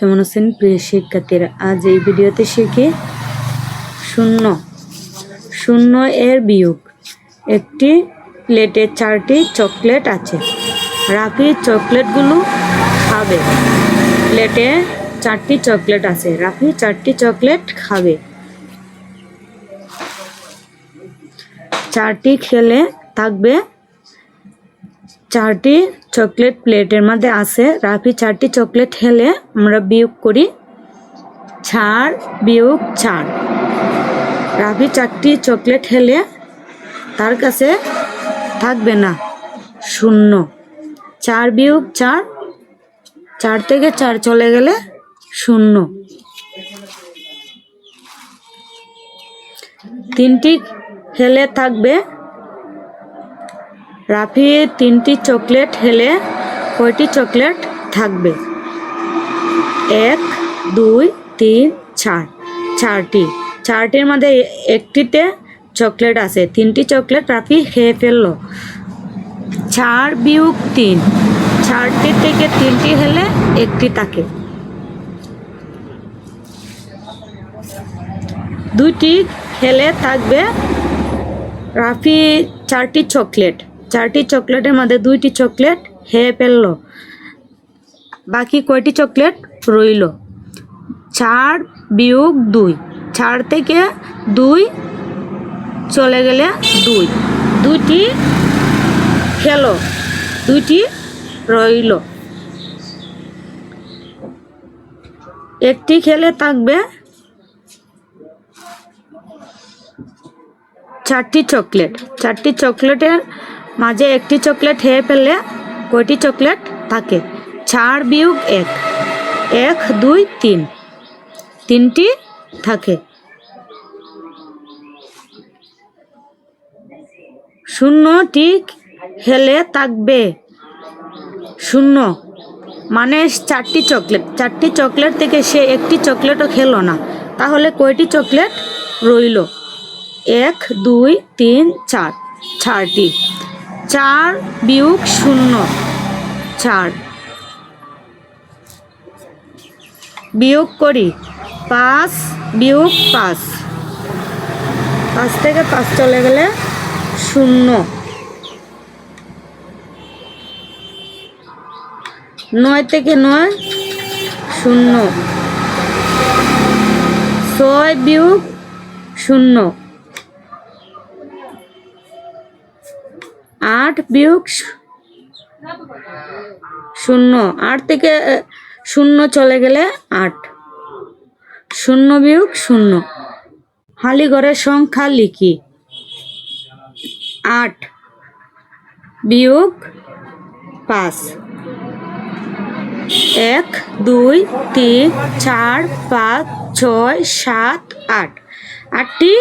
কেমন আছেন প্রিয় শিক্ষার্থীরা? আজ এই ভিডিওতে শিখি শূন্য শূন্য এর বিয়োগ। একটি প্লেটে 4টি চকলেট আছে। রাফি চকলেটগুলো খাবে। প্লেটে 4টি চকলেট আছে। রাফি 4টি চকলেট খাবে। 4টি খেলে থাকবে। 4টি চকলেট প্লেটের মধ্যে আছে। রাফি 4টি চকলেট খেলে আমরা বিয়োগ করি 4 বিয়োগ 4। রাফি 4টি চকলেট খেলে তার কাছে থাকবে না শূন্য। 4 বিয়োগ 4, 4 থেকে 4 চলে গেলে শূন্য। 3টি খেলে থাকবে। রাফি 3টি চকলেট খেলে কয়টি চকলেট থাকবে? 1 2 3 4, 4টি। 4টির মধ্যে একটিতে চকলেট আছে। 3টি চকলেট রাফি খেয়ে ফেললো। 4 বিয়োগ 3, 4টি থেকে 3টি খেলে একটি থাকে। 2টি খেলে থাকবে। রাফি 4টি চকলেট, 4টি চকলেটের মধ্যে 2টি চকলেট খেয়ে ফেললো। বাকি কয়টি চকলেট রইল? 4 বিয়োগ 2, 4 থেকে 2 চলে গেলে 2। 2টি খেলো, 2টি রইল। একটি খেলে থাকবে 4টি চকলেট, 4টি চকলেটের মাঝে একটি চকলেট খেয়ে ফেললে কয়টি চকলেট থাকে? 4 বিয়োগ 1, 1 2 3, 3টি থাকে। শূন্যটি খেলে থাকবে শূন্য, মানে 4টি চকলেট, 4টি চকলেট থেকে সে একটি চকলেটও খেলো না। তাহলে কয়টি চকলেট রইল? 1 2 3 4, 4টি। 4 বিয়োগ 0, 4 বিয়োগ করি। 5 বিয়োগ 5, 5 থেকে 5 চলে গেলে 0। 9 থেকে 9 0। 6 বিয়োগ 0, 8 বিয়োগ 0, 8 থেকে 0 চলে গেলে 8। 0 বিয়োগ 0। খালি ঘরের সংখ্যা লিখি। 8 বিয়োগ 5, 1 2 3 4 5 6 7 8। 8টি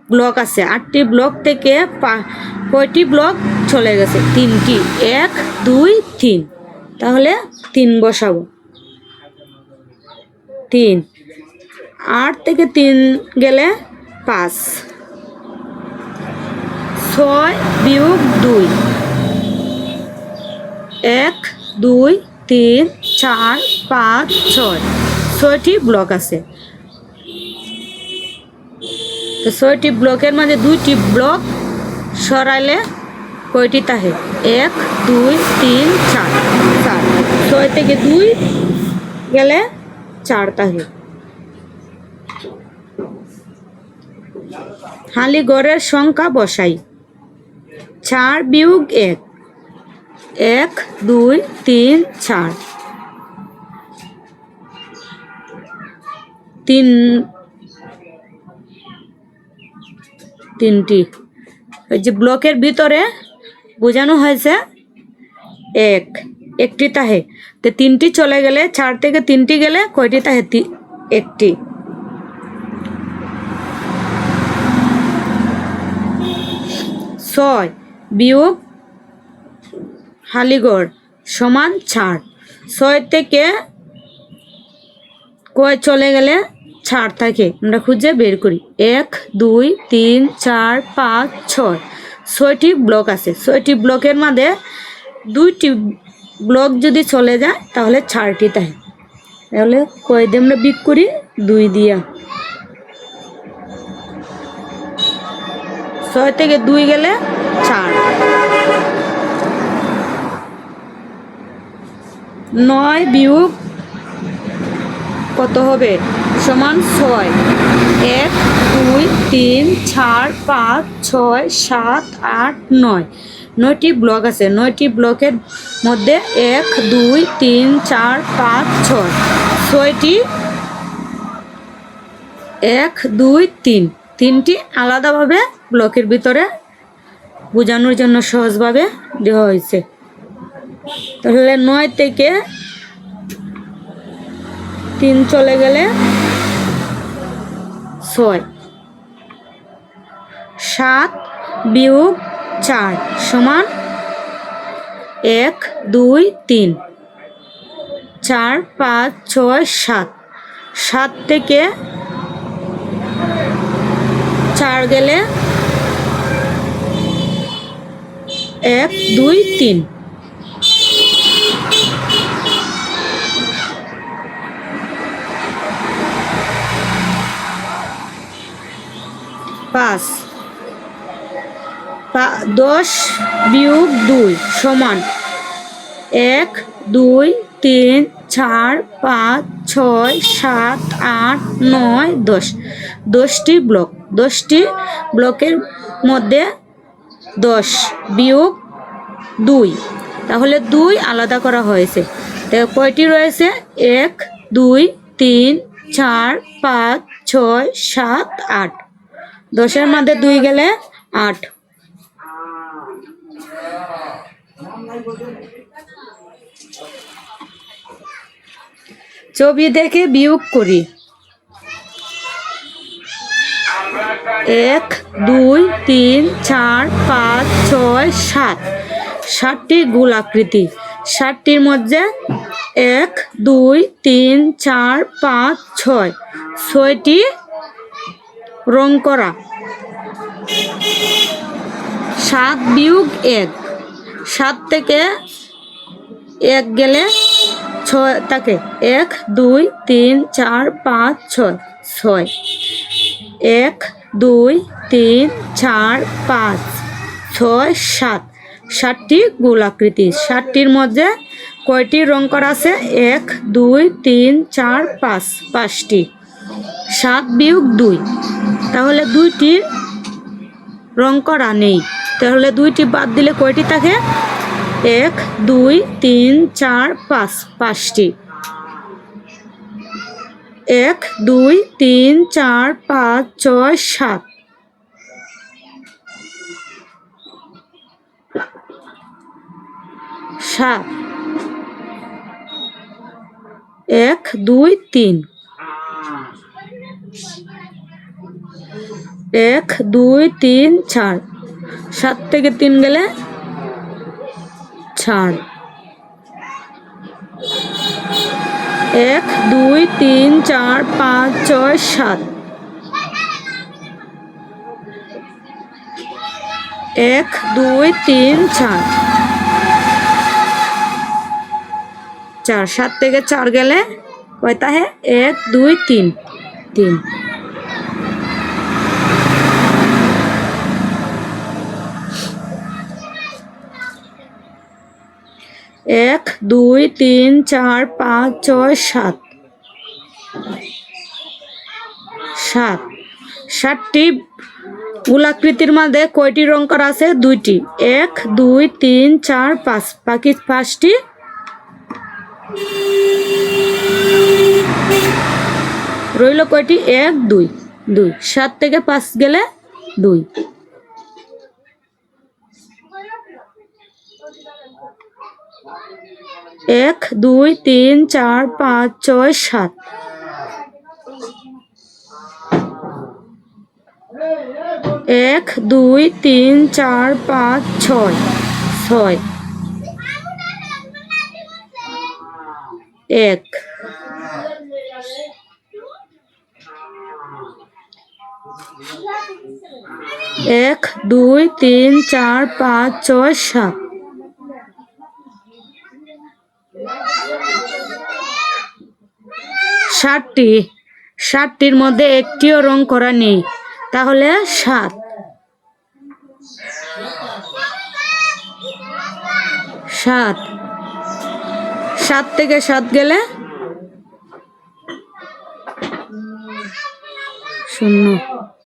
ব্লক আছে। 8টি ব্লক থেকে কয়টি ব্লক চলে গেছে? 3টি। 1 2 3, তাহলে 3 বসাবো। 3, 8 থেকে 3 গেলে 5। 6 বিয়োগ 2, 1 2 3 4 5 6, 6টি ব্লক আছে। তো 6টি ব্লকের মাঝে 2টি ব্লক সরাইলে কয়টি থাকে? 1 2 3 4, 4। 6 থেকে 2 গেলে 4 থাকে। খালি ঘরের সংখ্যা বসাই। 4 বিয়োগ 1, 1 2 3 4, 3টি। ওই যে ব্লকের ভিতরে বোঝানো হয়েছে 1টি তাহে। তো 3টি চলে গেলে 4 থেকে 3টি গেলে কয়টি তাহে? 1টি। 6 বিয়োগ খালিঘর সমান 4। 6 থেকে কয় চলে গেলে 4 থাকে? আমরা খুঁজে বের করি। 1 2 3 4 5 6, 6টি ব্লক আছে। 6টি ব্লকের মধ্যে 2টি ব্লক যদি চলে যায় তাহলে 4টি থাকে। তাহলে কয় দিয়ে আমরা বিগ করি? 2 দিয়া। 6 থেকে 2 গেলে 4। 9 বিয়োগ কত হবে? সমান 6। 1 2 3 4 5 6 7 8 9। 9টি ব্লক আছে। 9টি ব্লকের মধ্যে 1 2 3 4 5 6। 6টি 1 2 3 3টি আলাদাভাবে ব্লকের ভিতরে বোঝানোর জন্য সহজভাবে দেওয়া হয়েছে। তাহলে 9 থেকে 3 চলে গেলে 6। 7 বিয়োগ 4 সমান 1 2 3 4 5 6 7। 7 থেকে 4 গেলে 1 2 3। 5 10 বিয়োগ 2 সমান 1 2 3 4 5 6 7 8 9 10। 10টি ব্লক। 10টি ব্লকের মধ্যে 10 বিয়োগ 2, তাহলে 2 আলাদা করা হয়েছে। তো কয়টি রয়েছে? 1 2 3 4 5 6 7 8। 10-এর মধ্যে 2 গেলে 8। ছবি দেখে বিয়োগ করি। 1 2 3 4 5 6 7। 7টি গোলাকৃতি। 7টির মধ্যে 1 2 3 4 5 6। 6টি রং করা। 7 বিয়োগ 1। 7 থেকে 1 গেলে 6 থাকে। 1 2 3 4 5 6 6। 1 2 3 4 5 6 7। 7টি গোলাকৃতি। 7টির মধ্যে কয়টি রং করা আছে? 1 2 3 4 5 5টি। 7 বিয়োগ 2, তাহলে 2টির রং করা নেই। তাহলে 2টি বাদ দিলে কয়টি থাকে? 1 2 3 4 5 5টি। 1 2 3 4 5 6 7। 7 1 2 3। 1 2 3 4। 7 থেকে 3 গেলে 4। 1 2 3 4 5 6 7। 1 2 3 4। 7 থেকে 4 গেলে কয়টা है? 1 2 3 3। 1 2 3 4 5 6 7। 7। 7টি গোলাকৃতির মধ্যে কয়টি রং করা আছে? 2টি। 1 2 3 4 5। বাকি 5টি রইল কয়টি? 1 2 2। 7 থেকে 5 গেলে 2। 1 2 3 4 5 6 7। 1 2 3 4 5 6 6। 1 1 2 3 4 5 6 7। 1 7টি, 7টির মধ্যে একটিও রং করা নেই, তাহলে 7। 7, 7 থেকে 7 গেলে 0।